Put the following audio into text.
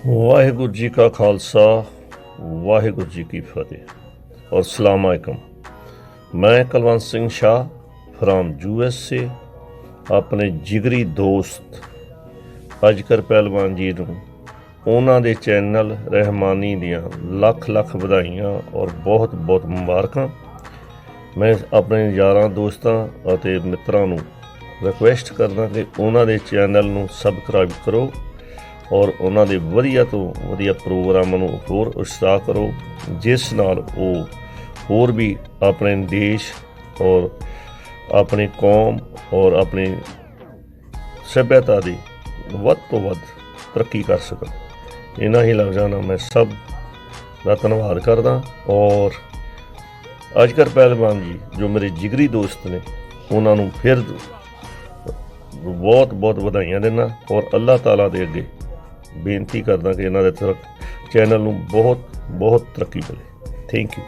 वाहिगुरू जी का खालसा वाहिगुरू जी की फतेह और अस्सलाम वालेकुम। मैं कलवंत सिंह शाह फ्राम USA अपने जिगरी दोस्त अजगर पहलवान जी ਨੂੰ ਉਹਨਾਂ ਦੇ ਚੈਨਲ ਰਹਿਮਾਨੀ ਦੀਆਂ ਲੱਖ ਲੱਖ ਵਧਾਈਆਂ ਔਰ ਬਹੁਤ ਬਹੁਤ ਮੁਬਾਰਕਾਂ। ਮੈਂ ਆਪਣੇ ਯਾਰਾਂ ਦੋਸਤਾਂ ਅਤੇ ਮਿੱਤਰਾਂ ਨੂੰ ਰਿਕੁਐਸਟ ਕਰਦਾ ਕਿ ਉਹਨਾਂ ਦੇ ਚੈਨਲ ਨੂੰ ਸਬਸਕ੍ਰਾਈਬ ਕਰੋ ਔਰ ਉਹਨਾਂ ਦੇ ਵਧੀਆ ਤੋਂ ਵਧੀਆ ਪ੍ਰੋਗਰਾਮਾਂ ਨੂੰ ਹੋਰ ਉਤਸ਼ਾਹ ਕਰੋ, ਜਿਸ ਨਾਲ ਉਹ ਹੋਰ ਵੀ ਆਪਣੇ ਦੇਸ਼ ਔਰ ਆਪਣੀ ਕੌਮ ਔਰ ਆਪਣੀ ਸੱਭਿਅਤਾ ਦੀ ਵੱਧ ਤੋਂ ਵੱਧ ਤਰੱਕੀ ਕਰ ਸਕਣ। ਇਹਨਾਂ ਹੀ ਲਫ਼ਜ਼ਾਂ ਨਾਲ ਮੈਂ ਸਭ ਦਾ ਧੰਨਵਾਦ ਕਰਦਾ ਔਰ ਅਜਗਰ ਪਹਿਲਵਾਨ ਜੀ ਜੋ ਮੇਰੇ ਜਿਗਰੀ ਦੋਸਤ ਨੇ ਉਹਨਾਂ ਨੂੰ ਫਿਰ ਬਹੁਤ ਬਹੁਤ ਵਧਾਈਆਂ ਦਿੰਦਾ ਔਰ ਅੱਲਾਹ ਤਾਲਾ ਦੇ ਅੱਗੇ ਬੇਨਤੀ ਕਰਦਾ ਕਿ ਇਹਨਾਂ ਦੇ ਚੈਨਲ ਨੂੰ ਬਹੁਤ ਬਹੁਤ ਤਰੱਕੀ ਮਿਲੇ। Thank you.